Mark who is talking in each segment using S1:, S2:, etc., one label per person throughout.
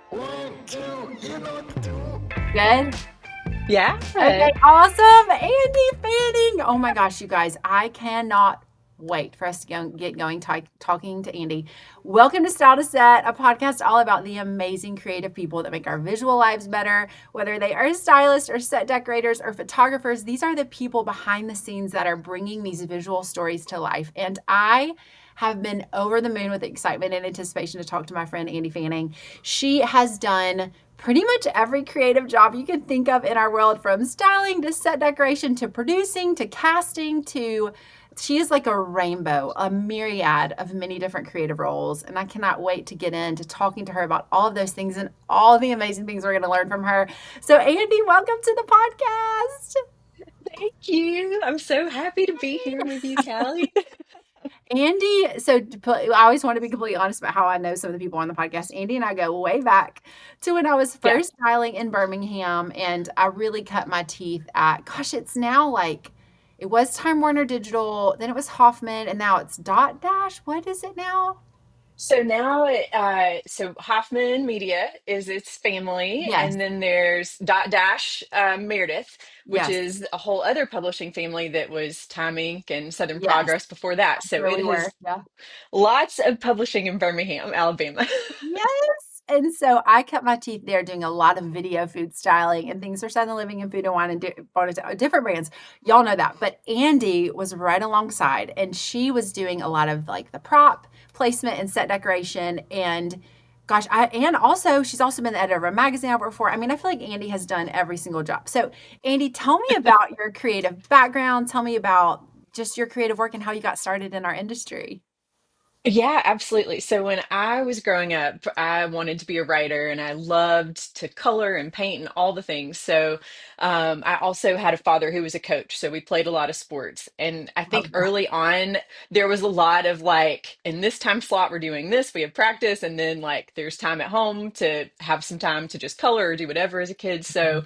S1: One, two, you know what to do.
S2: Good.
S3: Yeah.
S2: Okay, awesome. Andy Fanning. Oh my gosh, you guys, I cannot wait for us to get going talking to Andy. Welcome to Style to Set, a podcast all about the amazing creative people that make our visual lives better. Whether they are stylists or set decorators or photographers, these are the people behind the scenes that are bringing these visual stories to life. And I have been over the moon with excitement and anticipation to talk to my friend Andy Fanning. She has done pretty much every creative job you can think of in our world, from styling to set decoration to producing to casting to she is like a rainbow, a myriad of many different creative roles. And I cannot wait to get into talking to her about all of those things and all the amazing things we're going to learn from her. So, Andy, welcome to the podcast.
S3: Thank you. I'm so happy to be here with you, Callie.
S2: Andy, I always want to be completely honest about how I know some of the people on the podcast. Andy and I go way back to when I was
S3: Yeah.
S2: first styling in Birmingham, and I really cut my teeth at, gosh, it's now like, it was Time Warner Digital, then it was Hoffman, and now it's Dot Dash. What is it now?
S3: So now, so Hoffman Media is its family,
S2: Yes,
S3: and then there's Dot Dash Meredith, which
S2: yes,
S3: is a whole other publishing family that was Time Inc. and Southern
S2: yes.
S3: Progress before that.
S2: That's
S3: So
S2: where
S3: it
S2: we were.
S3: has
S2: Yeah.
S3: lots of publishing in Birmingham, Alabama.
S2: Yes. And so I cut my teeth there doing a lot of video food styling and things for Southern Living and Food and Wine and different brands. Y'all know that. But Andy was right alongside, and she was doing a lot of like the prop placement and set decoration. And gosh, and also she's also been the editor of a magazine I've worked for. I mean, I feel like Andy has done every single job. So Andy, tell me about your creative background. Tell me about just your creative work and how you got started in our industry.
S3: Yeah, absolutely. So when I was growing up, I wanted to be a writer and I loved to color and paint and all the things. So I also had a father who was a coach. So we played a lot of sports. And I think
S2: Love that.
S3: early on, there was a lot of like, in this time slot, we're doing this, we have practice. And then like, there's time at home to have some time to just color or do whatever as a kid. So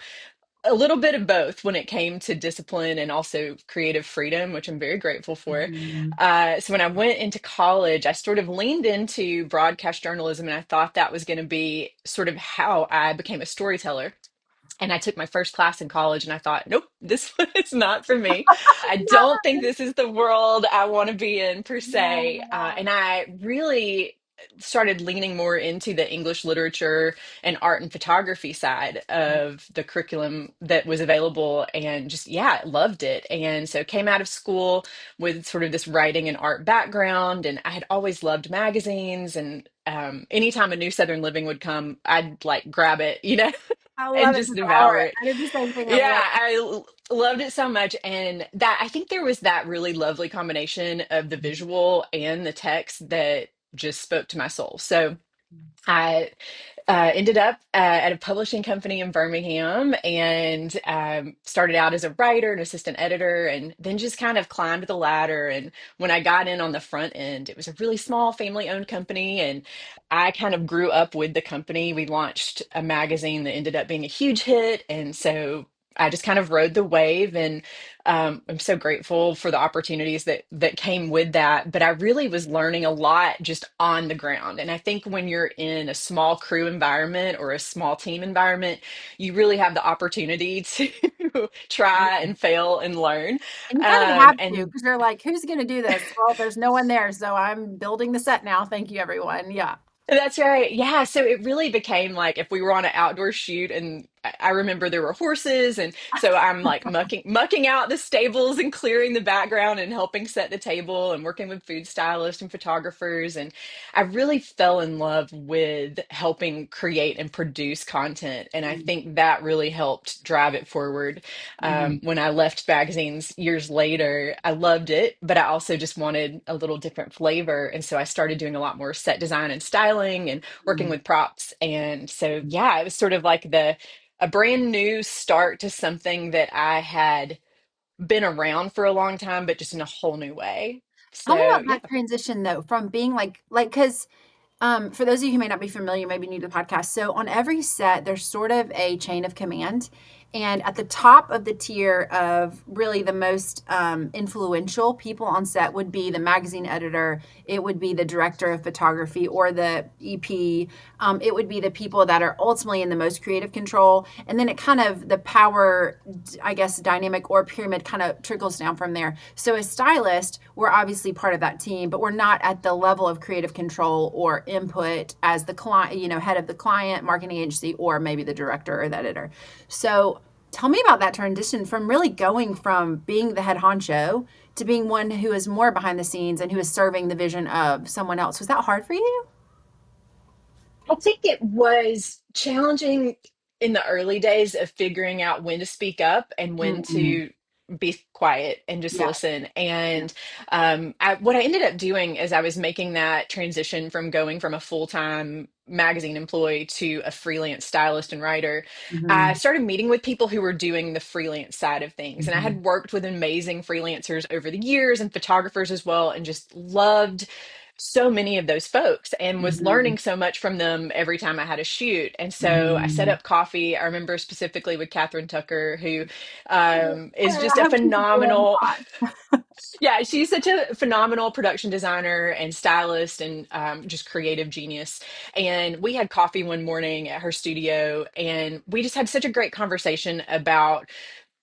S3: a little bit of both when it came to discipline and also creative freedom, which I'm very grateful for.
S2: Mhm.
S3: So when I went into college, I sort of leaned into broadcast journalism, and I thought that was going to be sort of how I became a storyteller. And I took my first class in college, and I thought, nope, this is not for me. I don't think this is the world I want to be in per se.
S2: Yeah.
S3: And I really started leaning more into the English literature and art and photography side of the curriculum that was available, and just, yeah, loved it. And so came out of school with sort of this writing and art background, and I had always loved magazines. And anytime a new Southern Living would come, I'd like grab it,
S2: I
S3: and
S2: love it,
S3: just
S2: devour
S3: devour
S2: it.
S3: it.
S2: I did the same thing. I
S3: Yeah,
S2: love
S3: loved it so much. And that, I think there was that really lovely combination of the
S2: it.
S3: visual and the text that just spoke to my soul. So I ended up at a publishing company in Birmingham, and started out as a writer and assistant editor, and then just kind of climbed the ladder. And when I got in on the front end, it was a really small family owned company. And I kind of grew up with the company. We launched a magazine that ended up being a huge hit. And so I just kind of rode the wave, and I'm so grateful for the opportunities that came with that. But I really was learning a lot just on the ground. And I think when you're in a small crew environment or a small team environment, you really have the opportunity to try
S2: Yeah.
S3: and fail and learn.
S2: And you kind of have to,
S3: And
S2: because they're like, who's going to do this? Well, there's no one there, so I'm building the set now. Thank you, everyone. Yeah.
S3: That's right. Yeah. So it really became like if we were on an outdoor shoot, and I remember there were horses. And so I'm like mucking out the stables and clearing the background and helping set the table and working with food stylists and photographers. And I really fell in love with helping create and produce content. And I think that really helped drive it forward.
S2: Mm-hmm.
S3: When I left magazines years later, I loved it, but I also just wanted a little different flavor. And so I started doing a lot more set design and styling and working with props. And so, yeah, it was sort of like a brand new start to something that I had been around for a long time, but just in a whole new way.
S2: Tell me
S3: So,
S2: about
S3: yeah.
S2: that transition though, from being because for those of you who may not be familiar, maybe new to the podcast. So on every set, there's sort of a chain of command. And at the top of the tier of really the most influential people on set would be the magazine editor, it would be the director of photography or the EP, it would be the people that are ultimately in the most creative control. And then it kind of, the power, I guess, dynamic or pyramid kind of trickles down from there. So as stylist, we're obviously part of that team, but we're not at the level of creative control or input as the client, head of the client, marketing agency, or maybe the director or the editor. So tell me about that transition from really going from being the head honcho to being one who is more behind the scenes and who is serving the vision of someone else. Was that hard for you?
S3: I think it was challenging in the early days of figuring out when to speak up and when
S2: Mm-mm.
S3: to be quiet and just
S2: Yeah.
S3: listen.
S2: Yeah.
S3: And what I ended up doing is I was making that transition from going from a full-time magazine employee to a freelance stylist and writer. I
S2: Mm-hmm.
S3: started meeting with people who were doing the freelance side of things. And I
S2: Mm-hmm.
S3: had worked with amazing freelancers over the years and photographers as well, and just loved so many of those folks and was
S2: Mm-hmm.
S3: learning so much from them every time I had a shoot. And so I set
S2: Mm-hmm.
S3: up coffee. I remember specifically with Catherine Tucker, who is just
S2: I
S3: a
S2: hope she's enjoying the
S3: phenomenal,
S2: pod.
S3: yeah, she's such a phenomenal production designer and stylist and just creative genius. And we had coffee one morning at her studio, and we just had such a great conversation about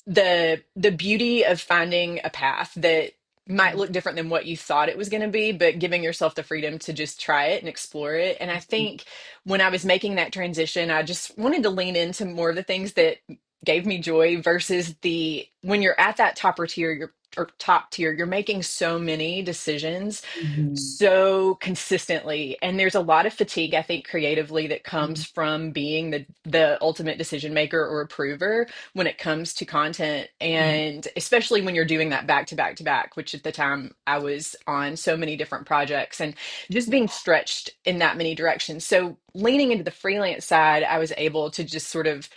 S3: the beauty of finding a path that might look different than what you thought it was going to be, but giving yourself the freedom to just try it and explore it. And I think when I was making that transition, I just wanted to lean into more of the things that gave me joy versus the when you're at that top tier, you're making so many decisions
S2: Mm-hmm.
S3: so consistently, and there's a lot of fatigue, I think, creatively that comes from being the ultimate decision maker or approver when it comes to content. And especially when you're doing that back to back to back, which at the time I was on so many different projects and just being stretched in that many directions. So leaning into the freelance side, I was able to just sort of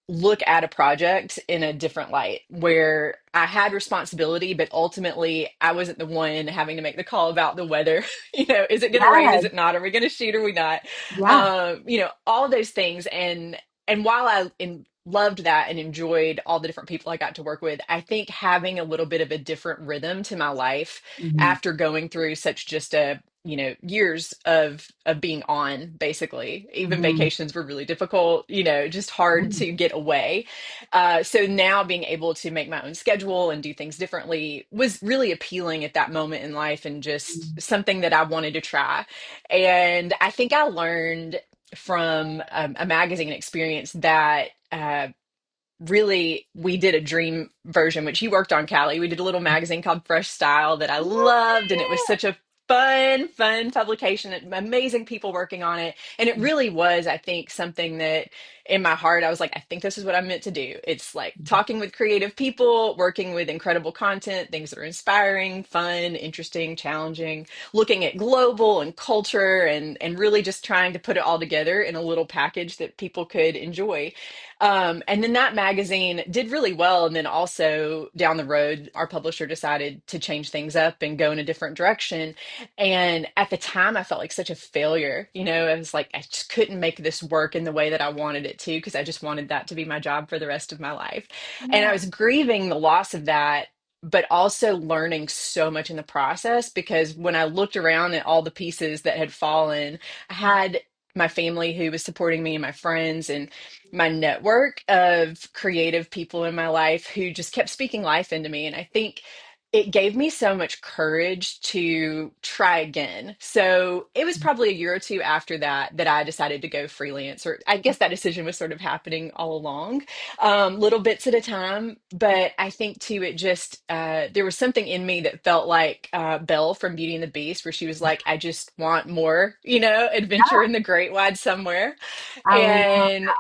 S3: look at a project in a different light where I had responsibility, but ultimately I wasn't the one having to make the call about the weather. Is it going to rain? Is
S2: Yes.
S3: it not? Are we going to shoot? Are we not?
S2: Yeah.
S3: All those things. And while loved that and enjoyed all the different people I got to work with, I think having a little bit of a different rhythm to my life
S2: Mm-hmm.
S3: after going through such just a years of being on, basically even
S2: Mm-hmm.
S3: vacations were really difficult, just hard to get away. So now being able to make my own schedule and do things differently was really appealing at that moment in life and just something that I wanted to try. And I think I learned from a magazine experience that really we did a dream version, which you worked on, Callie. We did a little magazine called Fresh Style that I loved, and it was such a fun publication, and amazing people working on it. And it really was, I think, something that in my heart I was like, I think this is what I'm meant to do. It's like talking with creative people, working with incredible content, things that are inspiring, fun, interesting, challenging, looking at global and culture, and really just trying to put it all together in a little package that people could enjoy. And then that magazine did really well. And then also down the road, our publisher decided to change things up and go in a different direction. And at the time, I felt like such a failure. I was like, I just couldn't make this work in the way that I wanted it to, because I just wanted that to be my job for the rest of my life. And I
S2: Yeah.
S3: was grieving the loss of that, but also learning so much in the process, because when I looked around at all the pieces that had fallen, I had my family who was supporting me and my friends and my network of creative people in my life who just kept speaking life into me. And I think it gave me so much courage to try again. So it was probably a year or two after that I decided to go freelance, or I guess that decision was sort of happening all along, little bits at a time. But I think too, it just, there was something in me that felt like Belle from Beauty and the Beast, where she was like, I just want more, adventure in the great wide somewhere.
S2: I love.
S3: And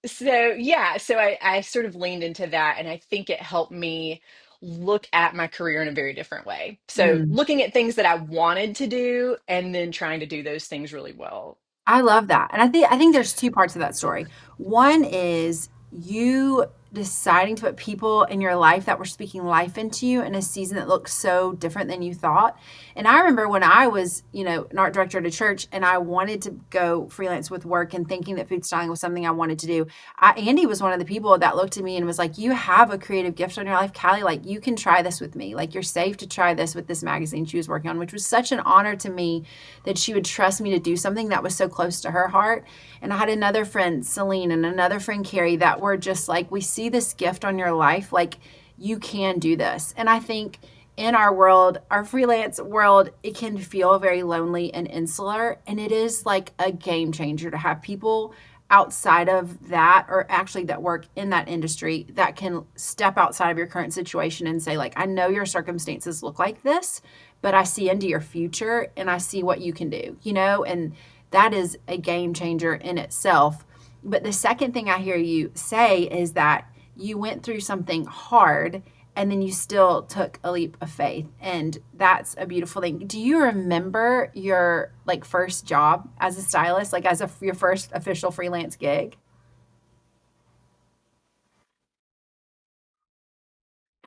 S3: so yeah, so I sort of leaned into that, and I think it helped me look at my career in a very different way. So
S2: Mm.
S3: looking at things that I wanted to do and then trying to do those things really well.
S2: I love that. And I think there's two parts of that story. One is you deciding to put people in your life that were speaking life into you in a season that looked so different than you thought. And I remember when I was, an art director at a church and I wanted to go freelance with work and thinking that food styling was something I wanted to do. Andy was one of the people that looked at me and was like, you have a creative gift in your life, Callie. Like, you can try this with me. Like, you're safe to try this with this magazine she was working on, which was such an honor to me that she would trust me to do something that was so close to her heart. And I had another friend, Celine, and another friend, Carrie, that were just like, we see this gift on your life. Like, you can do this. And I think in our world, our freelance world, it can feel very lonely and insular. And it is like a game changer to have people outside of that, or actually that work in that industry, that can step outside of your current situation and say, like, I know your circumstances look like this, but I see into your future and I see what you can do, and that is a game changer in itself. But the second thing I hear you say is that you went through something hard and then you still took a leap of faith. And that's a beautiful thing. Do you remember your first job as a stylist, like as your first official freelance gig?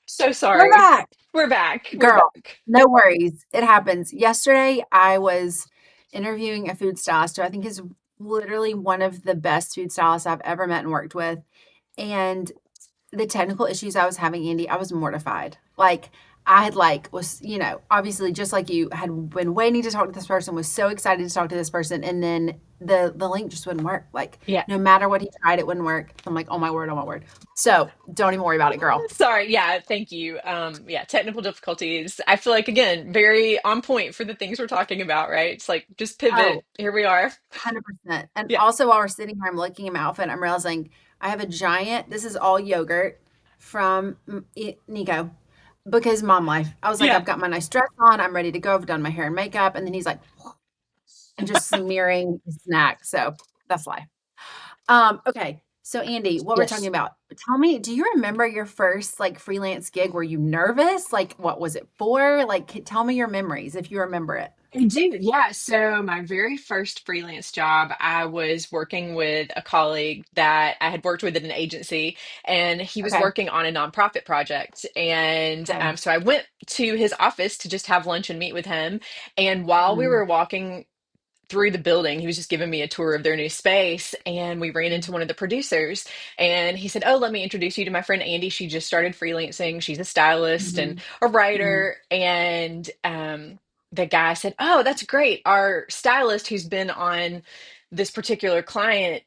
S3: So
S2: We're
S3: sorry.
S2: back.
S3: We're back. We're
S2: Girl,
S3: back.
S2: no worries. It happens. Yesterday, I was interviewing a food stylist who I think is literally one of the best food stylists I've ever met and worked with. And the technical issues I was having, Andy, I was mortified. Like, I had was, obviously just like you, had been waiting to talk to this person, was so excited to talk to this person, and then the link just wouldn't work. Like,
S3: Yeah.
S2: no matter what he tried, it wouldn't work. I'm like, oh my word, oh my word. So don't even worry about it, girl.
S3: Sorry. Yeah. Thank you. Yeah. Technical difficulties. I feel like, again, very on point for the things we're talking about, right? It's like just pivot.
S2: Oh,
S3: Here we are.
S2: 100%. And
S3: Yeah.
S2: also, while we're sitting here, I'm looking at my outfit. I'm realizing I have a giant, this is all yogurt from Nico, because mom life. I was like,
S3: Yeah.
S2: I've got my nice dress on. I'm ready to go. I've done my hair and makeup. And then he's like, and just smearing his snack. So that's life. Okay. So Andy, what we're talking
S3: Yes.
S2: about, tell me, do you remember your first freelance gig? Were you nervous? Like, what was it for? Like, tell me your memories if you remember it.
S3: I do, yeah. So my very first freelance job, I was working with a colleague that I had worked with at an agency, and he was
S2: Okay.
S3: working on a nonprofit project. And
S2: Okay.
S3: so I went to his office to just have lunch and meet with him. And while we
S2: Mm,
S3: were walking through the building, he was just giving me a tour of their new space, and we ran into one of the producers, and he said, "Oh, let me introduce you to my friend Andy. She just started freelancing. She's a stylist and
S2: mhm,
S3: a
S2: mhm,
S3: writer." And the guy said, "Oh, that's great. Our stylist, who's been on this particular client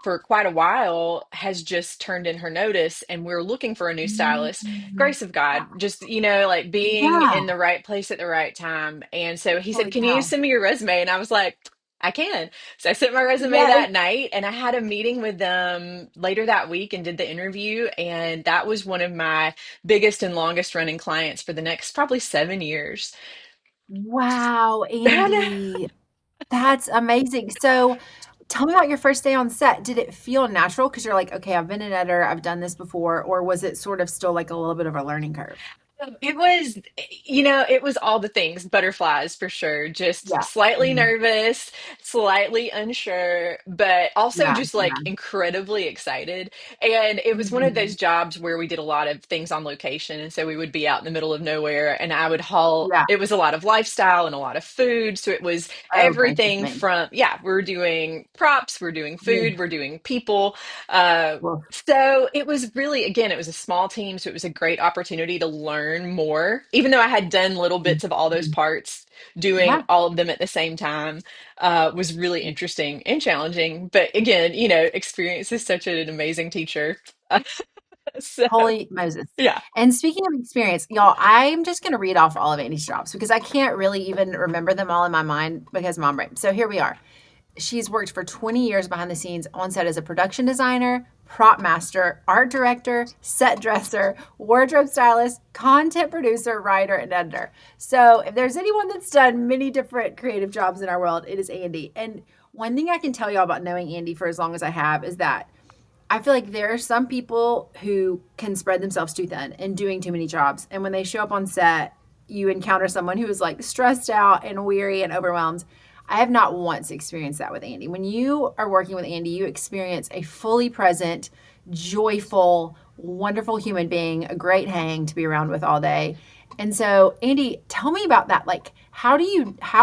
S3: for quite a while, has just turned in her notice, and we're looking for a new stylist."
S2: mm.
S3: Grace of God, just, like being
S2: Yeah.
S3: in the right place at the right time. And so he said,
S2: Holy
S3: "Can you
S2: cow.
S3: send me your resume?" And I was like, "I can." So I sent my resume
S2: Yes.
S3: that night, and I had a meeting with them later that week and did the interview. And that was one of my biggest and longest running clients for the next probably 7 years.
S2: Wow,
S3: I know.
S2: Andy. That's amazing. So tell me about your first day on set. Did it feel natural? Because you're like, okay, I've been an editor, I've done this before, or was it sort of still like a little bit of a learning curve?
S3: It was, it was all the things, butterflies for sure. Just
S2: Yeah.
S3: slightly
S2: Mhm.
S3: nervous, slightly unsure, but also
S2: Yeah.
S3: just
S2: Yeah.
S3: like incredibly excited. And it was one of those
S2: Mhm.
S3: jobs where we did a lot of things on location. And so we would be out in the middle of nowhere, and I would haul,
S2: Yeah.
S3: it was a lot of lifestyle and a lot of food. So it was
S2: Oh, gracious
S3: everything
S2: me.
S3: from, yeah, we're doing props, we're doing
S2: Yeah.
S3: food, we're doing people. Uh,
S2: Well,
S3: so it was really, again, it was a small team, so it was a great opportunity to learn more. Even though I had done little bits of all those
S2: mhm.
S3: parts, doing
S2: Yeah.
S3: all of them at the same time was really interesting and challenging. But again, experience is such an amazing teacher. So
S2: Holy Moses.
S3: yeah.
S2: And speaking of experience, y'all, I'm just going to read off all of Andy's jobs because I can't really even remember them all in my mind because mom brain. So here we are. She's worked for 20 years behind the scenes on set as a production designer, prop master, art director, set dresser, wardrobe stylist, content producer, writer, and editor. So if there's anyone that's done many different creative jobs in our world, it is Andy. And one thing I can tell y'all about knowing Andy for as long as I have is that I feel like there are some people who can spread themselves too thin and doing too many jobs. And when they show up on set, you encounter someone who is stressed out and weary and overwhelmed. I have not once experienced that with Andy. When you are working with Andy, you experience a fully present, joyful, wonderful human being, a great hang to be around with all day. And so, Andy, tell me about that. Like, how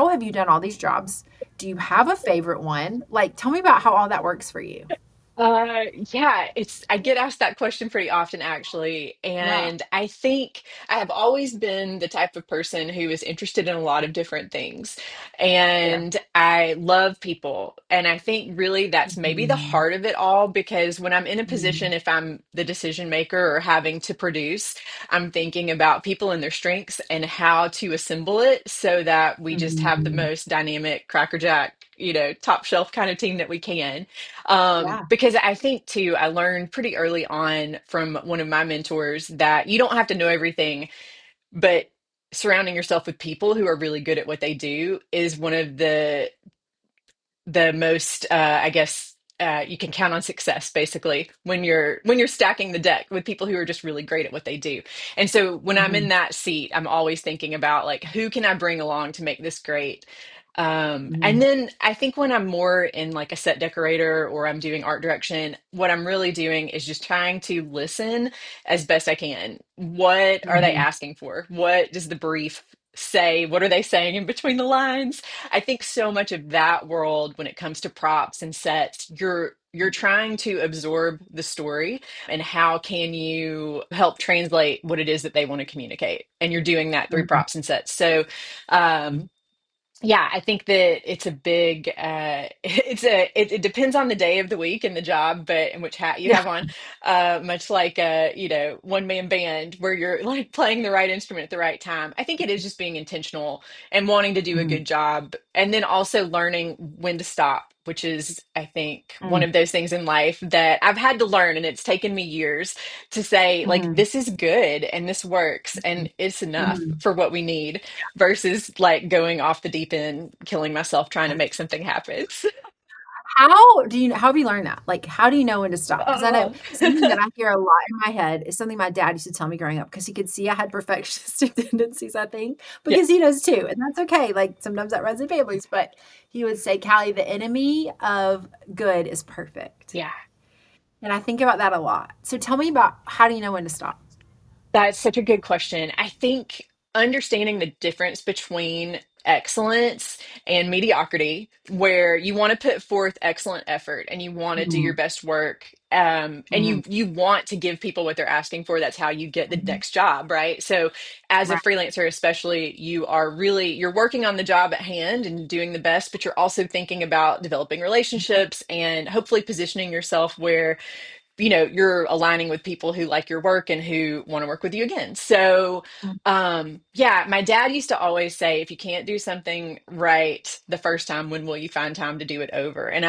S2: have you done all these jobs? Do you have a favorite one? Like, tell me about how all that works for you.
S3: Yeah, I get asked that question pretty often actually.
S2: Yeah.
S3: And I think I have always been the type of person who is interested in a lot of different things.
S2: Fair.
S3: And I love people. And I think really that's maybe the
S2: Mhm.
S3: heart of it all because when I'm in a position,
S2: Mhm.
S3: if I'm the decision maker or having to produce, I'm thinking about people and their strengths and how to assemble it so that we just have the
S2: Mhm.
S3: most dynamic, crackerjack, top shelf kind of team that we can.
S2: Yeah.
S3: Because I think too, I learned pretty early on from one of my mentors that you don't have to know everything, but surrounding yourself with people who are really good at what they do is one of the most I guess you can count on success basically when you're stacking the deck with people who are just really great at what they do. And so when I'm in
S2: Mhm.
S3: that seat, I'm always thinking about like who can I bring along to make this great. And
S2: Mhm.
S3: then I think when I'm more in like a set decorator or I'm doing art direction, what I'm really doing is just trying to listen as best I can. What are they
S2: Mhm.
S3: asking for? What does the brief say? What are they saying in between the lines? I think so much of that world when it comes to props and sets, you're trying to absorb the story and how can you help translate what it is that they want to communicate. And you're doing that through
S2: Mhm.
S3: props and sets. So yeah, I think that it's a big it depends on the day of the week and the job, but in which hat you
S2: Yeah.
S3: have on. Much like a, one man band where you're like playing the right instrument at the right time. I think it is just being intentional and wanting to do a
S2: Mhm.
S3: good job and then also learning when to stop, which is I think one
S2: Mm.
S3: of those things in life that I've had to learn and it's taken me years to say like
S2: Mhm.
S3: this is good and this works and it's enough
S2: Mhm.
S3: for what we need versus like going off the deep end, killing myself trying to make something happen.
S2: How have you learned that? Like, how do you know when to stop? Because I know
S3: Oh.
S2: something that I hear a lot in my head is something my dad used to tell me growing up because he could see I had perfectionistic tendencies, I think,
S3: Yeah.
S2: because he does too. And that's okay. Like sometimes that runs in families, but he would say, Callie, the enemy of good is perfect.
S3: Yeah.
S2: And I think about that a lot. So tell me about how do you know when to stop?
S3: That's such a good question. I think understanding the difference between excellence and mediocrity, where you want to put forth excellent effort and you want to do your
S2: Mhm.
S3: best work, and you
S2: Mhm.
S3: you want to give people what they're asking for. That's how you get the
S2: Mhm.
S3: next job, right? So, as a
S2: Right.
S3: freelancer, especially, you're working on the job at hand and doing the best, but you're also thinking about developing relationships and hopefully positioning yourself where you're aligning with people who like your work and who want to work with you again. So
S2: Mhm.
S3: yeah, my dad used to always say if you can't do something right the first time, when will you find time to do it over? And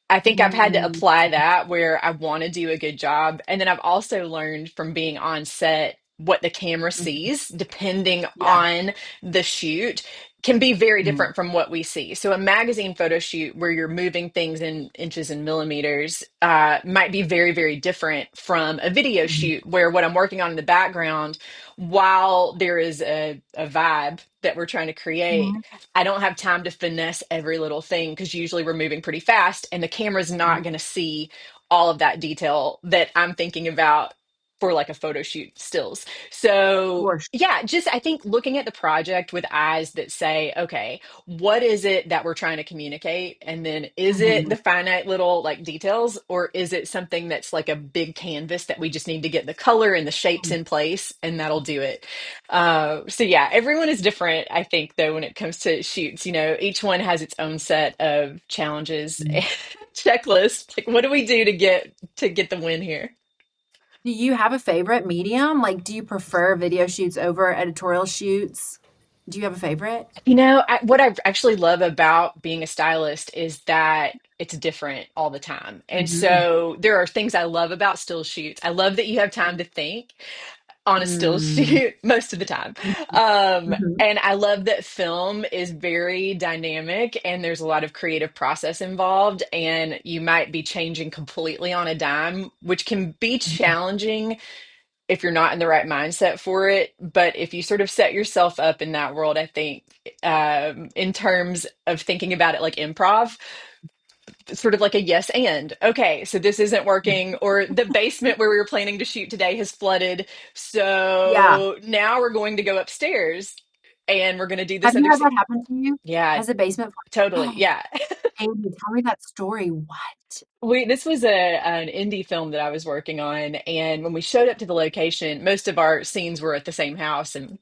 S3: I think I've had to
S2: Mhm.
S3: apply that where I want to do a good job. And then I've also learned from being on set what the camera
S2: Mhm.
S3: sees, depending
S2: Yeah.
S3: on the shoot, can be very
S2: Mhm.
S3: different from what we see. So, a magazine photo shoot where you're moving things in inches and millimeters might be very, very different from a video
S2: Mhm.
S3: shoot where what I'm working on in the background, while there is a vibe that we're trying to create,
S2: Mhm.
S3: I don't have time to finesse every little thing because usually we're moving pretty fast and the camera's not
S2: Mhm.
S3: going to see all of that detail that I'm thinking about for like a photo shoot stills. So,
S2: For
S3: yeah, just I think looking at the project with eyes that say, okay, what is it that we're trying to communicate? And then is it
S2: Mhm.
S3: the finite little like details, or is it something that's like a big canvas that we just need to get the color and the shapes
S2: Mhm.
S3: in place and that'll do it? So yeah, everyone is different, I think, though, when it comes to shoots. Each one has its own set of challenges and
S2: Mhm.
S3: checklists. Like, what do we do to get the win here?
S2: Do you have a favorite medium? Like, do you prefer video shoots over editorial shoots? Do you have a favorite?
S3: What I actually love about being a stylist is that it's different all the time. And
S2: Mhm.
S3: so there are things I love about still shoots. I love that you have time to think on a still
S2: Mm.
S3: shoot most of the time.
S2: Mhm. Mhm.
S3: And I love that film is very dynamic and there's a lot of creative process involved, and you might be changing completely on a dime, which can be
S2: Mhm.
S3: challenging if you're not in the right mindset for it. But if you sort of set yourself up in that world, I think in terms of thinking about it like improv, sort of like a yes and okay, so this isn't working, or the basement where we were planning to shoot today has flooded,
S2: Yeah.
S3: so now we're going to go upstairs and we're going to do this
S2: Have you
S3: other
S2: had that happen to you?
S3: yeah,
S2: Has a basement
S3: totally,
S2: flooded?
S3: yeah.
S2: Amy, tell me that story. What?
S3: This was a an indie film that I was working on, and when we showed up to the location, most of our scenes were at the same house, and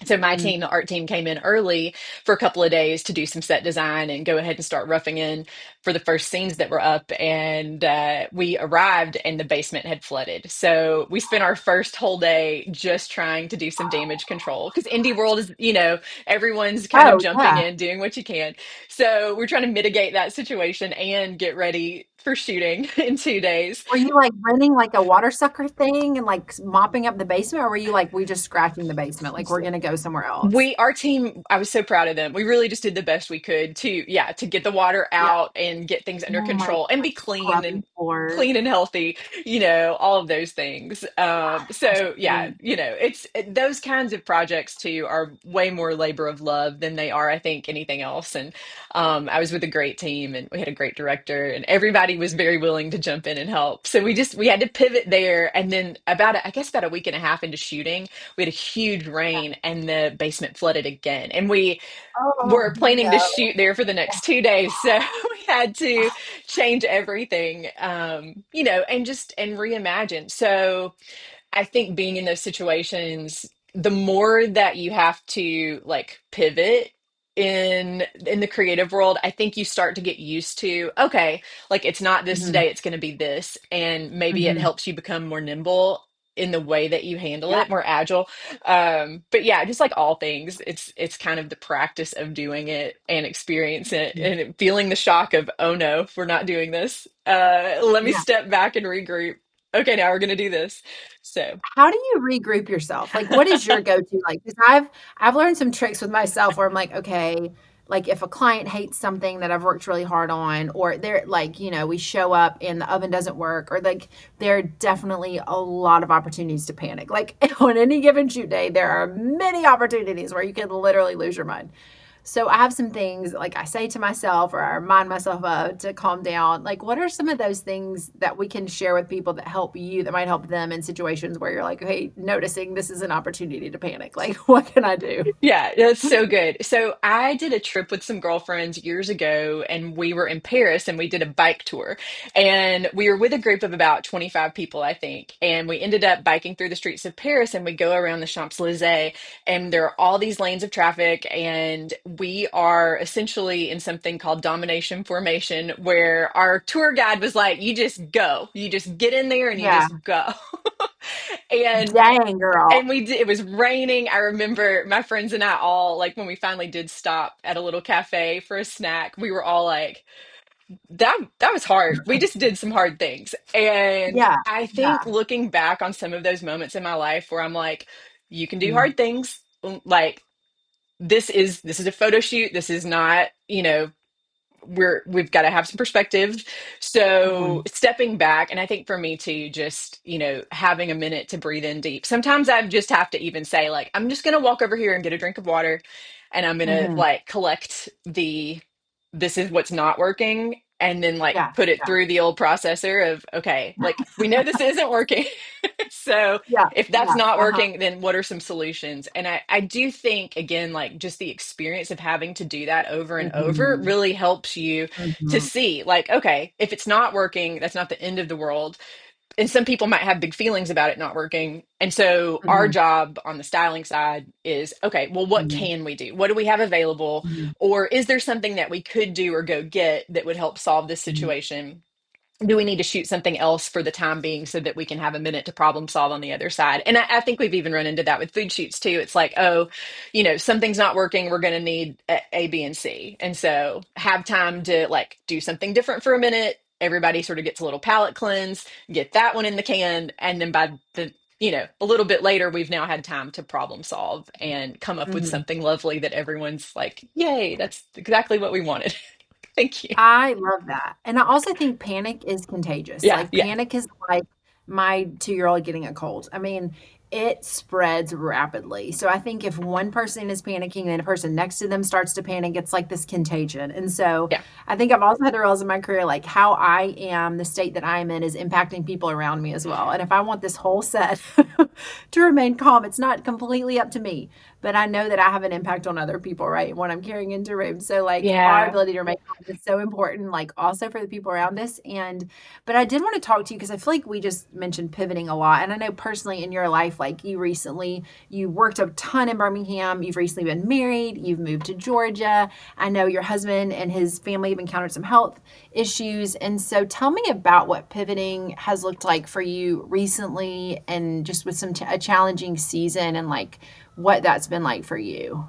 S3: so my
S2: Mm.
S3: team, the art team, came in early for a couple of days to do some set design and go ahead and start roughing in for the first scenes that were up. And we arrived, and the basement had flooded. So we spent our first whole day just trying to do some damage control because indie world is, everyone's kind of
S2: Oh,
S3: jumping
S2: yeah.
S3: in, doing what you can. So we're trying to mitigate that situation and get ready for shooting in 2 days.
S2: Were you like renting like a water sucker thing and like mopping up the basement, or were you like, we just scratching the basement? Like, we're gonna go somewhere else?
S3: Our team, I was so proud of them. We really just did the best we could to get the water
S2: Yeah.
S3: out and get things under
S2: Oh my
S3: control and be
S2: gosh, scrubbing floors.
S3: clean and healthy, all of those things.
S2: Gosh,
S3: So yeah,
S2: Amy.
S3: those kinds of projects too are way more labor of love than they are, I think, anything else. And I was with a great team and we had a great director and everybody was very willing to jump in and help. So we had to pivot there. And then I guess about a week and a half into shooting, we had a huge rain and the basement flooded again. And we
S2: Oh
S3: were planning to
S2: no.
S3: shoot there for the next 2 days. So we had to change everything, and reimagine. So I think being in those situations, the more that you have to like pivot in the creative world, I think you start to get used to, okay, like it's not this
S2: Mhm.
S3: today, it's going to be this, and maybe it
S2: Mhm.
S3: helps you become more nimble in the way that you handle
S2: Yeah.
S3: it, more agile. But yeah, just like all things, it's kind of the practice of doing it and experience it
S2: Mhm.
S3: and feeling the shock of, oh no, we're not doing this. Let me
S2: Yeah.
S3: step back and regroup. Okay, now we're going to do this. So,
S2: How do you regroup yourself? Like, what is your go-to? Like, because I've learned some tricks with myself where I'm like, okay, like if a client hates something that I've worked really hard on, or they're like, we show up and the oven doesn't work, or like there are definitely a lot of opportunities to panic. Like on any given shoot day, there are many opportunities where you can literally lose your mind. So I have some things like I say to myself or I remind myself of to calm down. Like, what are some of those things that we can share with people that help you, that might help them in situations where you're like, hey, noticing this is an opportunity to panic? Like, what can I do?
S3: yeah, that's so good. So I did a trip with some girlfriends years ago, and we were in Paris and we did a bike tour. And we were with a group of about 25 people, I think. And we ended up biking through the streets of Paris and we go around the Champs-Élysées, and there are all these lanes of traffic. And we are essentially in something called domination formation, where our tour guide was like, you just go, you just get in there and you
S2: Yeah.
S3: just go. And
S2: Dang, girl.
S3: we did, it was raining. I remember my friends and I all, like, when we finally did stop at a little cafe for a snack, we were all like, that was hard. We just did some hard things. And
S2: Yeah.
S3: I think
S2: Yeah.
S3: looking back on some of those moments in my life where I'm like, you can do
S2: Mm.
S3: hard things. Like, this is a photo shoot. This is not, we've got to have some perspective. So
S2: Mm.
S3: stepping back, and I think for me too, just having a minute to breathe in deep. Sometimes I just have to even say, like, I'm just gonna walk over here and get a drink of water, and I'm gonna
S2: Hmm.
S3: like collect the this is what's not working, and then like
S2: Yeah.
S3: put it
S2: Yeah.
S3: through the old processor of, okay, like we know this isn't working. So
S2: Yeah.
S3: if that's
S2: Yeah.
S3: not
S2: Uh-huh.
S3: working, then what are some solutions? And I do think, again, like just the experience of having to do that over and over
S2: Hmm.
S3: really helps you to
S2: Hmm.
S3: see, like, okay, if it's not working, that's not the end of the world. And some people might have big feelings about it not working. And so our
S2: Hmm.
S3: job on the styling side is, okay, well, what
S2: Hmm.
S3: can we do? What do we have available?
S2: Hmm.
S3: Or is there something that we could do or go get that would help solve this
S2: Hmm.
S3: situation? Do we need to shoot something else for the time being so that we can have a minute to problem solve on the other side? And I think we've even run into that with food shoots too. It's like, oh, something's not working. We're going to need A, B, and C. And so have time to like do something different for a minute. Everybody sort of gets a little palate cleanse, get that one in the can. And then by a little bit later, we've now had time to problem solve and come up with
S2: Hmm.
S3: something lovely that everyone's like, yay, that's exactly what we wanted. Thank you.
S2: I love that. And I also think panic is contagious.
S3: Yeah,
S2: Like
S3: yeah.
S2: panic is like my 2-year-old getting a cold. I mean, it spreads rapidly. So I think if one person is panicking and a person next to them starts to panic, it's like this contagion. And so
S3: Yeah.
S2: I think I've also had to realize in my career, like how I am, the state that I am in is impacting people around me as well. And if I want this whole set to remain calm, it's not completely up to me, but I know that I have an impact on other people, right? When I'm carrying into rooms. So like our
S3: Yeah.
S2: ability to remain calm is so important, like also for the people around us. And but I did want to talk to you because I feel like we just mentioned pivoting a lot. And I know personally in your life, like you worked a ton in Birmingham. You've recently been married. You've moved to Georgia. I know your husband and his family have encountered some health issues. And so tell me about what pivoting has looked like for you recently and just with a challenging season and like what that's been like for you.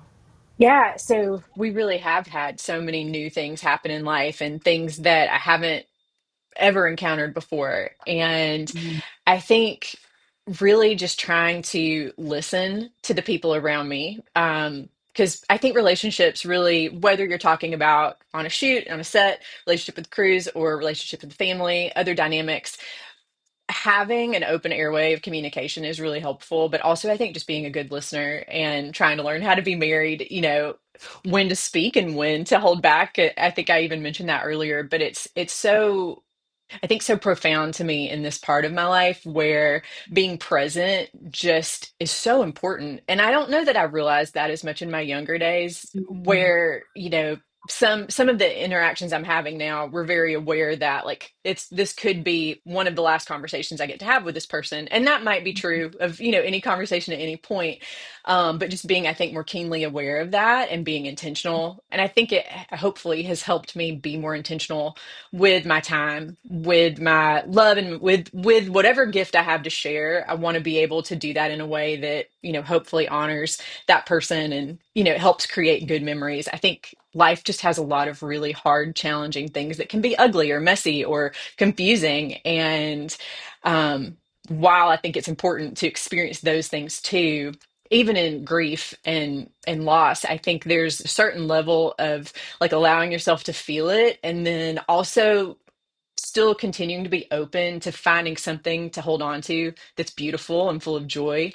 S3: Yeah, so we really have had so many new things happen in life and things that I haven't ever encountered before. And
S2: Mm,
S3: I think really just trying to listen to the people around me. Because I think relationships really, whether you're talking about on a shoot, on a set, relationship with crews, or relationship with family, other dynamics, having an open airway of communication is really helpful. But also, I think just being a good listener and trying to learn how to be married, when to speak and when to hold back. I think I even mentioned that earlier, but it's so I think so profound to me in this part of my life where being present just is so important. And I don't know that I realized that as much in my younger days,
S2: mm,
S3: where, some of the interactions I'm having now, we're very aware that like this could be one of the last conversations I get to have with this person. And that might be true of, any conversation at any point. But just being, I think, more keenly aware of that and being intentional. And I think it hopefully has helped me be more intentional with my time, with my love, and with whatever gift I have to share. I want to be able to do that in a way that, hopefully honors that person and, helps create good memories. I think life just has a lot of really hard, challenging things that can be ugly or messy or confusing. And while I think it's important to experience those things too, even in grief and loss, I think there's a certain level of like allowing yourself to feel it and then also still continuing to be open to finding something to hold on to that's beautiful and full of joy.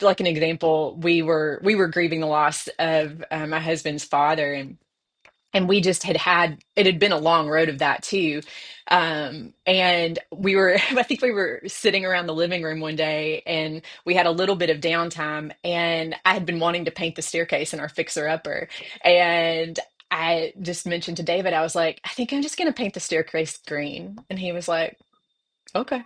S3: Like an example, we were grieving the loss of my husband's father, and we just it had been a long road of that too. And we were I think we were sitting around the living room one day and we had a little bit of downtime, and I had been wanting to paint the staircase in our fixer upper, and I just mentioned to David, I was like, I think I'm just going to paint the staircase green, and he was like, okay.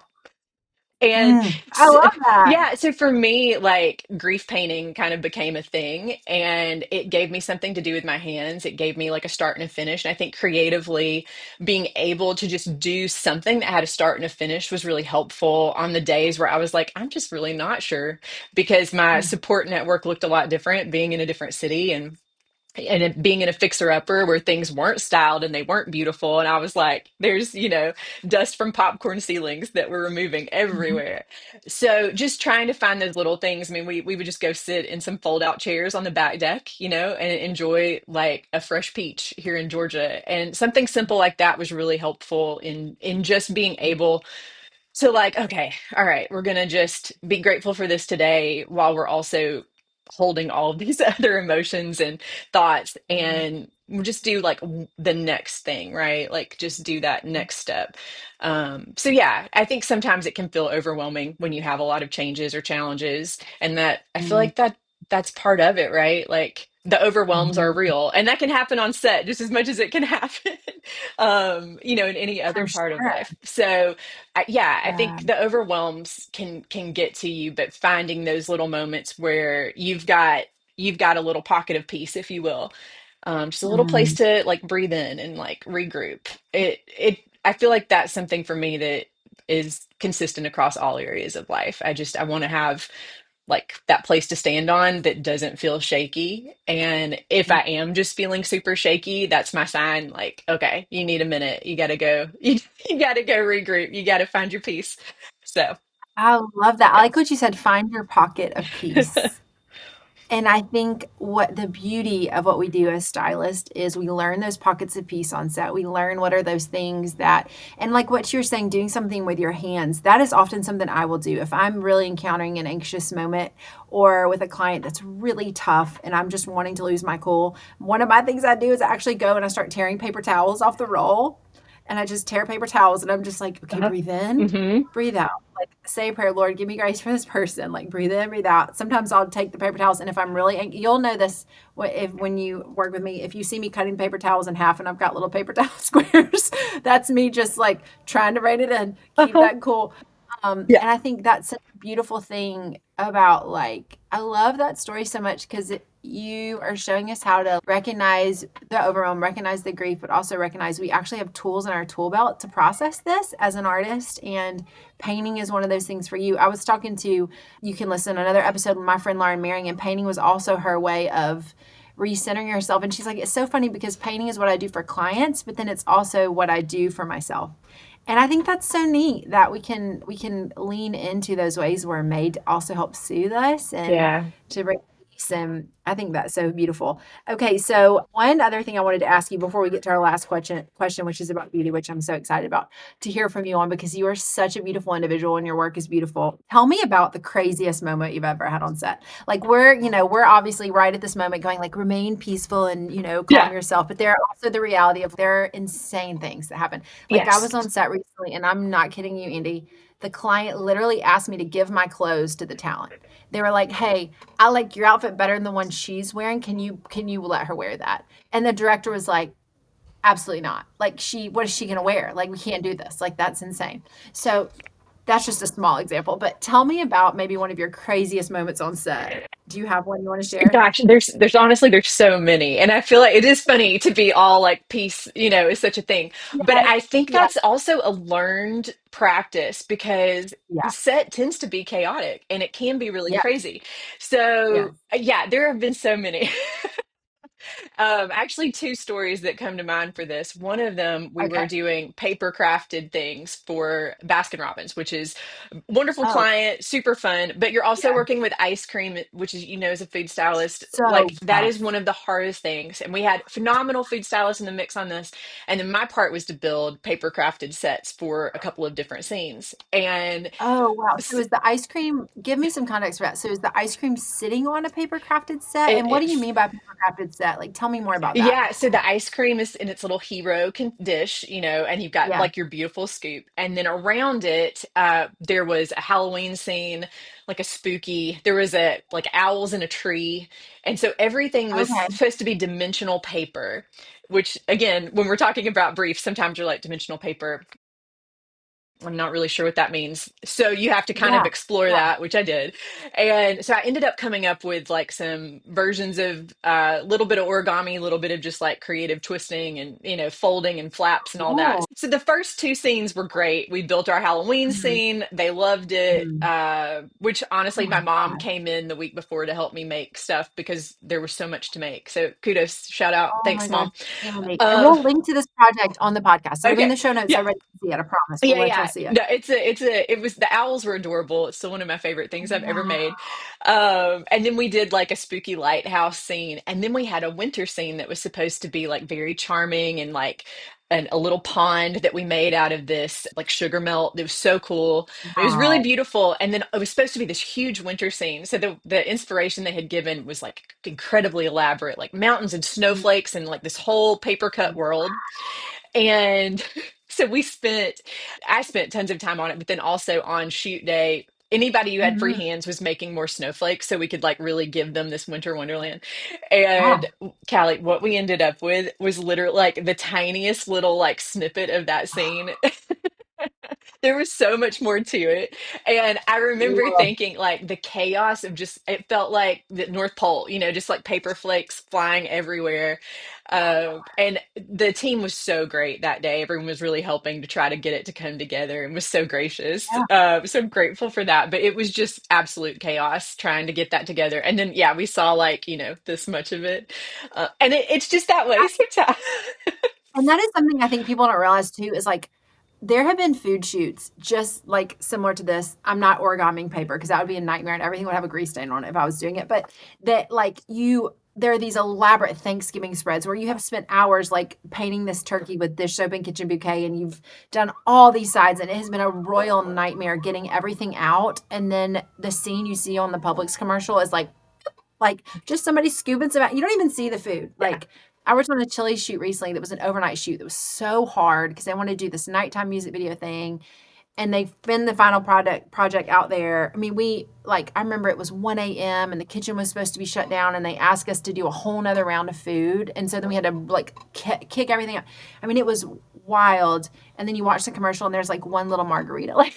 S3: And
S2: I
S3: s
S2: love that.
S3: yeah, so for me, like grief painting kind of became a thing, and it gave me something to do with my hands. It gave me like a start and a finish. And I think creatively being able to just do something that had a start and a finish was really helpful on the days where I was like, I'm just really not sure, because my
S2: Mm,
S3: support network looked a lot different being in a different city, and it being in a fixer upper where things weren't styled and they weren't beautiful. And I was like, there's, dust from popcorn ceilings that we're removing
S2: mhm,
S3: everywhere. So just trying to find those little things. I mean, we would just go sit in some fold out chairs on the back deck, and enjoy like a fresh peach here in Georgia. And something simple like that was really helpful in just being able so, like, okay, all right, we're gonna just be grateful for this today while we're also holding all of these other emotions and thoughts,
S2: mhm,
S3: and we'll just do like the next thing, right? Like, just do that next step. So, yeah, I think sometimes it can feel overwhelming when you have a lot of changes or challenges, and that I feel
S2: mhm,
S3: like that's part of it, right? Like, the overwhelms are
S2: mhm.
S3: real, and that can happen on set just as much as it can happen, in any other
S2: For
S3: part of
S2: sure.
S3: life. So, yeah, I
S2: Yeah.
S3: think the overwhelms can get to you, but finding those little moments where you've got a little pocket of peace, if you will, just a little place
S2: Mm.
S3: to like breathe in and like regroup. I feel like that's something for me that is consistent across all areas of life. I want to have like that place to stand on that doesn't feel shaky. And if I am just feeling super shaky, that's my sign like, okay, you need a minute. You got to go. You got to go regroup. You got to find your peace. So,
S2: I love that. I
S3: yeah.
S2: like what you said, find your pocket of peace. And I think what the beauty of what we do as stylists is we learn those pockets of peace on set. We learn what are those things that, and like what you're saying, doing something with your hands, that is often something I will do. If I'm really encountering an anxious moment or with a client that's really tough and I'm just wanting to lose my cool, one of my things I do is I actually go and I start tearing paper towels off the roll and I just tear paper towels and I'm just like, okay,
S3: Uh-huh.
S2: breathe in,
S3: Hmm.
S2: breathe out. Like say a prayer, Lord, give me grace for this person. Like breathe in, breathe out. Sometimes I'll take the paper towels, and if I'm really, you'll know this if when you work with me, if you see me cutting paper towels in half and I've got little paper towel squares, that's me just like trying to rein it in, keep
S3: Uh-huh.
S2: that cool.
S3: Yeah.
S2: And I think that's such a beautiful thing about like I love that story so much because you are showing us how to recognize the overwhelm, recognize the grief, but also recognize we actually have tools in our tool belt to process this as an artist. And painting is one of those things for you. I was talking to, you can listen to another episode with my friend Lauren Maring, and painting was also her way of recentering herself. And she's like, it's so funny because painting is what I do for clients, but then it's also what I do for myself. And I think that's so neat that we can lean into those ways we're made to also help soothe us and
S3: Yeah.
S2: to bring peace. And I think that's so beautiful. Okay, so one other thing I wanted to ask you before we get to our last question, which is about beauty, which I'm so excited about to hear from you on because you are such a beautiful individual and your work is beautiful. Tell me about the craziest moment you've ever had on set. Like we're obviously right at this moment going like remain peaceful and calm
S3: Yeah.
S2: yourself, but there are also the reality of there are insane things that happen. Like I
S3: Yes.
S2: was on set recently, and I'm not kidding you, Andy. The client literally asked me to give my clothes to the talent. They were like, "Hey, I like your outfit better than the one she's wearing. Can you let her wear that?" And the director was like, "Absolutely not. Like what is she going to wear? Like we can't do this. Like that's insane." So that's just a small example, but tell me about maybe one of your craziest moments on set. Do you have one you want to share?
S3: Gosh, there's honestly there's so many. And I feel like it is funny to be all like peace, is such a thing. But
S2: Yes.
S3: I think
S2: Yes.
S3: that's also a learned practice because
S2: Yeah.
S3: the set tends to be chaotic and it can be really
S2: Yes.
S3: crazy. So,
S2: Yes.
S3: yeah, there have been so many. Actually, two stories that come to mind for this. One of them, we were
S2: Okay.
S3: doing paper crafted things for Baskin Robbins, which is a wonderful
S2: Oh,
S3: client, super fun. But you're also
S2: yeah.
S3: working with ice cream, which is, as a food stylist,
S2: So
S3: like that is
S2: tough.
S3: one of the hardest things. And we had phenomenal food stylists in the mix on this. And then my part was to build paper crafted sets for a couple of different scenes. And
S2: Oh, wow. So is the ice cream, give me some context for that. So is the ice cream sitting on a paper crafted set? And what do you
S3: it,
S2: mean by paper crafted set? Like, tell me more about that.
S3: Yeah, so the ice cream is in its little hero dish, and you've got
S2: Yeah.
S3: like your beautiful scoop. And then around it, there was a Halloween scene, like a spooky, there was like owls in a tree. And so everything was
S2: Okay.
S3: supposed to be dimensional paper, which again, when we're talking about briefs, sometimes you're like dimensional paper. I'm not really sure what that means. So you have to kind of
S2: Yeah.
S3: explore
S2: Yeah.
S3: that, which I did. And so I ended up coming up with like some versions of a little bit of origami, a little bit of just like creative twisting and, folding and flaps and all that.
S2: Cool.
S3: So the first two scenes were great. We built our Halloween
S2: Mhm.
S3: scene. They loved it.
S2: Mhm.
S3: Which
S2: Oh
S3: honestly,
S2: my
S3: my mom
S2: God.
S3: came in the week before to help me make stuff because there was so much to make. So kudos, shout out.
S2: Oh my
S3: Thanks,
S2: gosh.
S3: mom.
S2: Andy. And
S3: Uh,
S2: we'll link to this project on the podcast. It'll be in
S3: okay.
S2: the show notes.
S3: Yeah.
S2: Everybody can see it. I promise. We'll
S3: Yeah,
S2: let y'all
S3: yeah.
S2: see it.
S3: No, it was the owls were adorable. It's still one of my favorite things I've ever
S2: Wow.
S3: made. And then we did like a spooky lighthouse scene, and then we had a winter scene that was supposed to be like very charming and like a little pond that we made out of this like sugar melt. It was so cool. It was really
S2: Wow.
S3: beautiful. And then it was supposed to be this huge winter scene. So the inspiration they had given was like incredibly elaborate, like mountains and snowflakes and like this whole paper cut world. And so I spent tons of time on it, but then also on shoot day, anybody who had free
S2: Mhm.
S3: hands was making more snowflakes so we could like really give them this winter wonderland. And
S2: Wow.
S3: Callie, what we ended up with was literally like the tiniest little like snippet of that scene. There was so much more to it. And I remember
S2: Whoa.
S3: thinking like the chaos of just, it felt like the North Pole, just like paper flakes flying everywhere. And the team was so great that day. Everyone was really helping to try to get it to come together and was so gracious.
S2: Yeah.
S3: So I'm grateful for that. But it was just absolute chaos trying to get that together. And then, yeah, we saw like, this much of it. And it's just that way sometimes.
S2: And that is something I think people don't realize too is like there have been food shoots just like similar to this. I'm not origaming paper because that would be a nightmare and everything would have a grease stain on it if I was doing it. But that like there are these elaborate Thanksgiving spreads where you have spent hours like painting this turkey with dish soap and kitchen bouquet, and you've done all these sides, and it has been a royal nightmare getting everything out. And then the scene you see on the Publix commercial is like just somebody scooping some out. You don't even see the food.
S3: Yeah.
S2: Like I worked on a chili shoot recently that was an overnight shoot that was so hard because they wanted to do this nighttime music video thing, and they pinned the final project out there. I mean, we like I remember it was 1 a.m. and the kitchen was supposed to be shut down, and they asked us to do a whole nother round of food, and so then we had to like kick everything out. I mean, it was wild. And then you watch the commercial, and there's like one little margarita, like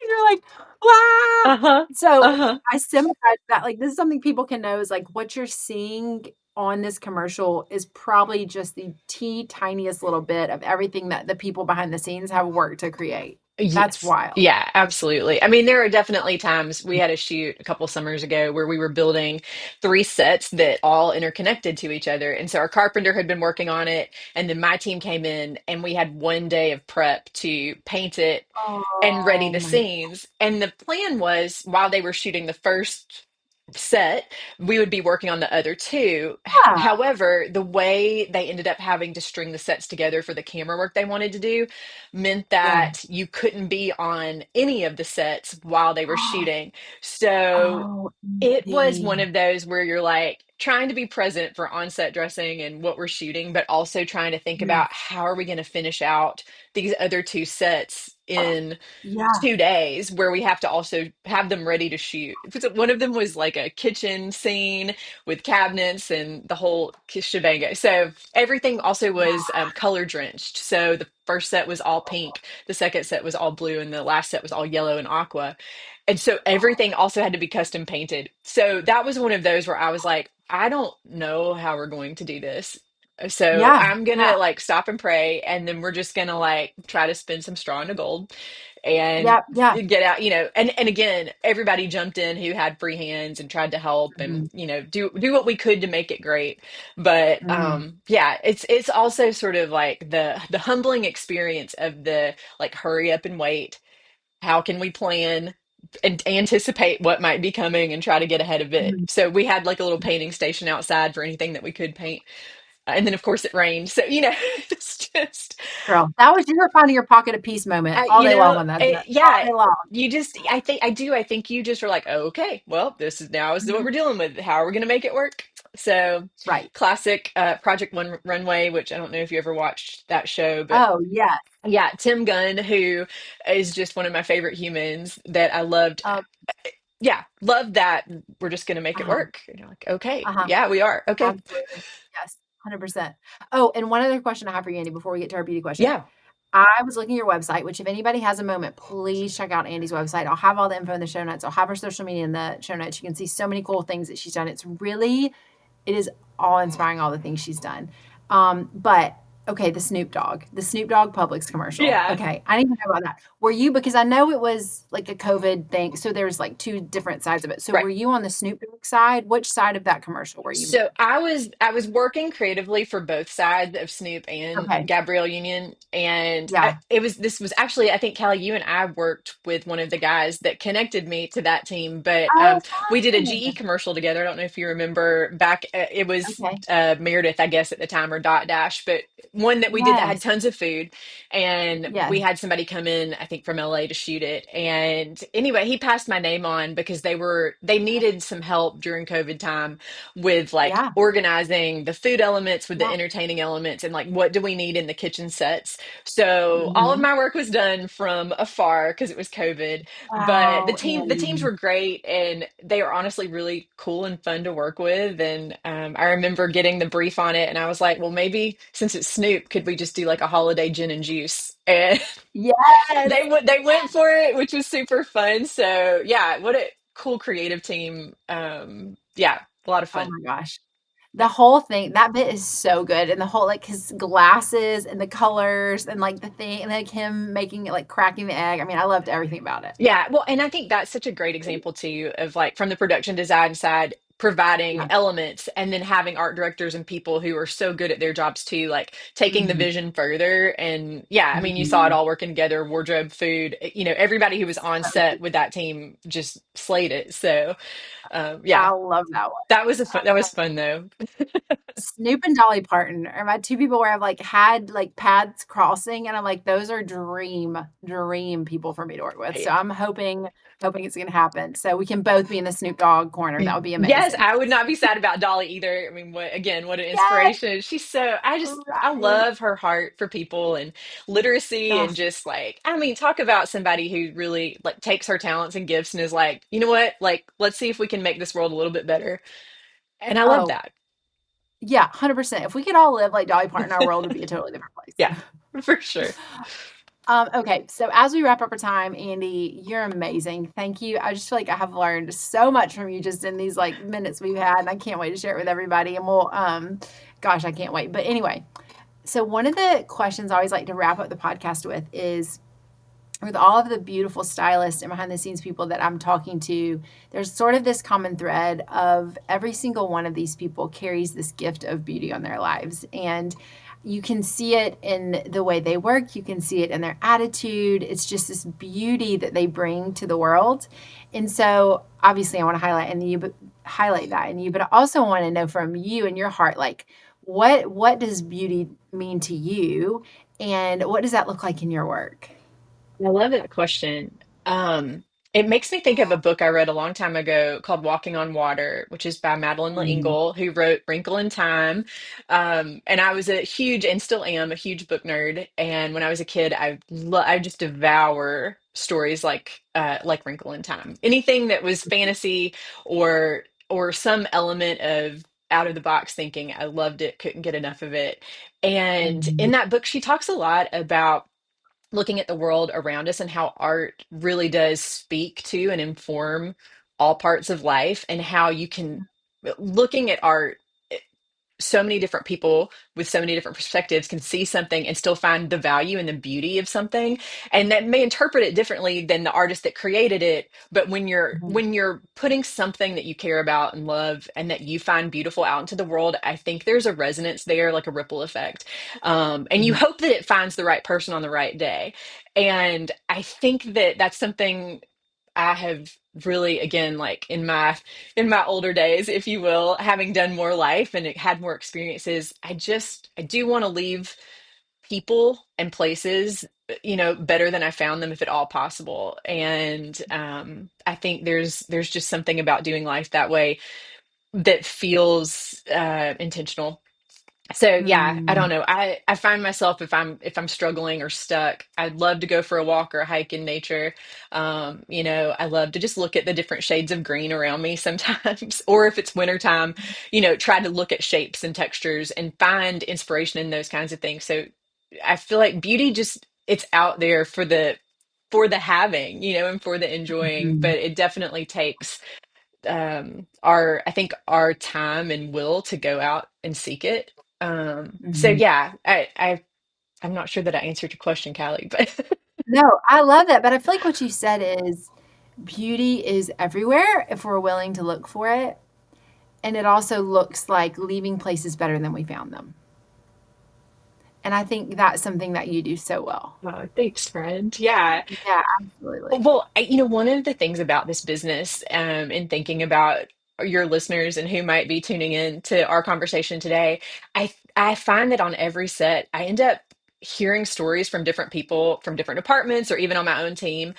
S2: you're like, wow.
S3: Uh-huh.
S2: So
S3: Uh-huh.
S2: I sympathize with that. Like, this is something people can know is like what you're seeing on this commercial is probably just the tiniest little bit of everything that the people behind the scenes have worked to create. That's
S3: Yes.
S2: wild.
S3: Yeah, absolutely. I mean, there are definitely times we had a shoot a couple summers ago where we were building three sets that all interconnected to each other. And so our carpenter had been working on it, and then my team came in, and we had 1 day of prep to paint it and ready
S2: Oh
S3: the
S2: my
S3: scenes. And the plan was while they were shooting the first set, we would be working on the other two.
S2: God.
S3: However, the way they ended up having to string the sets together for the camera work they wanted to do meant
S2: Yeah.
S3: that you couldn't be on any of the sets while they were shooting. So
S2: Oh,
S3: it was one
S2: the
S3: of those where you're like trying to be present for on-set dressing and what we're shooting, but also trying to think
S2: yeah.
S3: about how are we going to finish out these other two sets in
S2: Yeah.
S3: 2 days where we have to also have them ready to shoot. Because one of them was like a kitchen scene with cabinets and the whole shebang. So everything also was color drenched. So the first set was all pink, the second set was all blue, and the last set was all yellow and aqua. And so everything also had to be custom painted. So that was one of those where I was like, I don't know how we're going to do this. So
S2: Yeah.
S3: I'm gonna
S2: Yeah.
S3: like stop and pray, and then we're just gonna like try to spin some straw into gold and
S2: Yeah. Yeah.
S3: get out, and again, everybody jumped in who had free hands and tried to help and,
S2: Mhm.
S3: do what we could to make it great. But
S2: Mhm.
S3: yeah, it's also sort of like the humbling experience of the like hurry up and wait. How can we plan and anticipate what might be coming and try to get ahead of it?
S2: Mhm.
S3: So we had like a little painting station outside for anything that we could paint. And then of course it rained. So, it's just
S2: Girl, that was your finding your pocket of peace moment all day long on that set. All
S3: yeah,
S2: day long.
S3: I think you just are like, oh, okay, well, this is now is what
S2: Mhm.
S3: we're dealing with. How are we going to make it work? So,
S2: Right.
S3: classic Project One Runway, which I don't know if you ever watched that show, but
S2: Oh, yes.
S3: yeah, Tim Gunn, who is just one of my favorite humans that I loved.
S2: Um,
S3: Yeah, love that. We're just going to make it
S2: uh-huh.
S3: work. And you're like, okay,
S2: Uh-huh.
S3: yeah, we are. Okay.
S2: Absolutely. Yes. 100%. Oh, and one other question I have for you, Andy, before we get to our beauty question.
S3: Yeah,
S2: I was looking at your website, which if anybody has a moment, please check out Andy's website. I'll have all the info in the show notes. I'll have her social media in the show notes. You can see so many cool things that she's done. It is awe inspiring, all the things she's done. But okay, the Snoop Dogg Publix commercial.
S3: yeah,
S2: Okay, I didn't even know about that. Were you, because I know it was like a COVID thing, so there's like two different sides of it. So
S3: right.
S2: were you on the Snoop Dogg side? Which side of that commercial were you?
S3: So I was working creatively for both sides of Snoop and
S2: Okay,
S3: Gabrielle Union, and
S2: yeah.
S3: this was actually, I think, Kelly, you and I worked with one of the guys that connected me to that team. But
S2: Oh,
S3: we did a GE
S2: fun.
S3: commercial together. I don't know if you remember back. It was
S2: Okay.
S3: Meredith, I guess, at the time, or Dot Dash, but one that we did that had
S2: Yes.
S3: tons of food, and we
S2: Yes.
S3: had somebody come in, I think, from LA to shoot it. And anyway, he passed my name on because they needed some help during COVID time with like
S2: Yeah.
S3: organizing the food elements with the
S2: Yeah.
S3: entertaining elements and like what do we need in the kitchen sets. So all of
S2: Mhm.
S3: my work was done from afar because it was COVID. But
S2: Wow,
S3: the teams
S2: Andy.
S3: were great and they are honestly really cool and fun to work with. And I remember getting the brief on it and I was like, well, maybe since it's Snoop, could we just do like a holiday gin and juice? And
S2: Yes.
S3: they went for it, which was super fun. So yeah, what a cool creative team. Yeah, a lot of
S2: Oh
S3: fun.
S2: my gosh. The
S3: Yeah.
S2: whole thing, that bit is so good. And the whole, like, his glasses and the colors and, like, the thing, and, like, him making it, like, cracking the egg. I mean, I loved everything about it.
S3: Yeah, well, and I think that's such a great example too of like from the production design side. providing
S2: Yeah.
S3: elements, and then having art directors and people who are so good at their jobs too, like taking the
S2: Mhm.
S3: vision further. And yeah, I mean, you saw it
S2: Mhm.
S3: all working together, wardrobe, food, everybody who was on
S2: So
S3: set
S2: good.
S3: with that team just slayed it. So yeah,
S2: I love that one.
S3: that was fun though.
S2: Snoop and Dolly Parton are my two people where I've like had like paths crossing, and I'm like, those are dream people for me to work with. So I'm hoping it's gonna happen. So we can both be in the Snoop Dogg corner. That would be
S3: Yes,
S2: amazing.
S3: I would not be sad about Dolly either. I mean, what an
S2: Yes,
S3: inspiration. She's so, I
S2: right.
S3: love her heart for people and literacy,
S2: Oh,
S3: and just like, I mean, talk about somebody who really like takes her talents and gifts and is like, you know what? Like, let's see if we can make this world a little bit better. And I love
S2: oh,
S3: that.
S2: yeah, 100%. If we could all live like Dolly Parton, our world would be a totally different
S3: Yeah,
S2: place.
S3: for sure.
S2: Okay, so as we wrap up our time, Andy, you're amazing. Thank you. I just feel like I have learned so much from you just in these like minutes we've had, and I can't wait to share it with everybody. And we'll, gosh, I can't wait. But anyway, so one of the questions I always like to wrap up the podcast with is, with all of the beautiful stylists and behind the scenes people that I'm talking to, there's sort of this common thread of every single one of these people carries this gift of beauty on their lives. And you can see it in the way they work, you can see it in their attitude. It's just this beauty that they bring to the world. And so obviously I want to highlight that in you, but I also want to know from you and your heart, like what does beauty mean to you, and what does that look like in your work?
S3: I love that question. It makes me think of a book I read a long time ago called Walking on Water, which is by Madeline
S2: Mm.
S3: L'Engle, who wrote Wrinkle in Time. And I was a huge, and still am, a huge book nerd. And when I was a kid, I just devour stories like Wrinkle in Time. Anything that was fantasy or some element of out of the box thinking, I loved it, couldn't get enough of it. And
S2: Mhm.
S3: in that book, she talks a lot about looking at the world around us and how art really does speak to and inform all parts of life, and how you can, looking at art, so many different people with so many different perspectives can see something and still find the value and the beauty of something, and that may interpret it differently than the artist that created it. But
S2: Mhm.
S3: when you're putting something that you care about and love and that you find beautiful out into the world, I think there's a resonance there, like a ripple effect. And you
S2: Mhm.
S3: hope that it finds the right person on the right day. And I think that that's something I have really, again, like in my older days, if you will, having done more life and had more experiences, I do want to leave people and places, better than I found them, if at all possible. And I think there's just something about doing life that way that feels intentional. So yeah, I
S2: Mm.
S3: don't know. I find myself, if I'm struggling or stuck, I'd love to go for a walk or a hike in nature. I love to just look at the different shades of green around me sometimes. Or if it's wintertime, try to look at shapes and textures and find inspiration in those kinds of things. So I feel like beauty just, it's out there for the having, and for the enjoying,
S2: Mhm.
S3: but it definitely takes our, I think, our time and will to go out and seek it. So
S2: Mhm.
S3: yeah, I'm not sure that I answered your question, Callie, but
S2: No, I love that, but I feel like what you said is beauty is everywhere if we're willing to look for it, and it also looks like leaving places better than we found them. And I think that's something that you do so well.
S3: oh, thanks, friend. Yeah.
S2: Yeah, absolutely.
S3: Well, one of the things about this business, and thinking about your listeners and who might be tuning in to our conversation today, I find that on every set, I end up hearing stories from different people from different departments or even on my own team.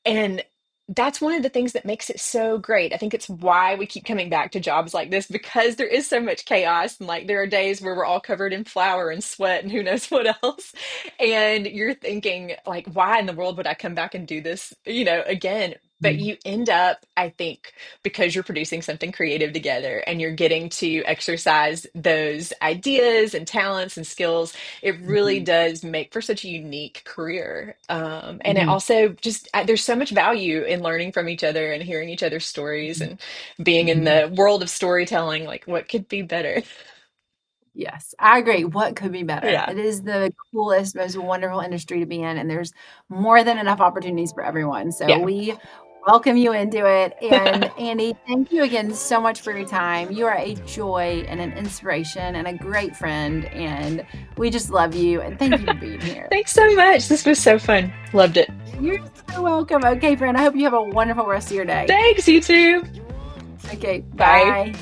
S3: And that's one of the things that makes it so great. I think it's why we keep coming back to jobs like this, because there is so much chaos. And like there are days where we're all covered in flour and sweat and who knows what else. And you're thinking, like, why in the world would I come back and do this, again? But
S2: Mhm.
S3: you end up, I think, because you're producing something creative together and you're getting to exercise those ideas and talents and skills, it really
S2: Mhm.
S3: does make for such a unique career. And it
S2: Mhm.
S3: also just, there's so much value in learning from each other and hearing each other's stories and being in
S2: Mhm.
S3: the world of storytelling. Like, what could be better?
S2: Yes, I agree. What could be better?
S3: Yeah.
S2: It is the coolest, most wonderful industry to be in, and there's more than enough opportunities for everyone. So
S3: Yeah.
S2: we welcome you into it. And Andy, thank you again so much for your time. You are a joy and an inspiration and a great friend. And we just love you. And thank you for being here.
S3: Thanks so much. This was so fun. Loved it.
S2: You're so welcome. Okay, friend. I hope you have a wonderful rest of your day.
S3: Thanks, you too.
S2: Okay,
S3: Bye.
S2: bye.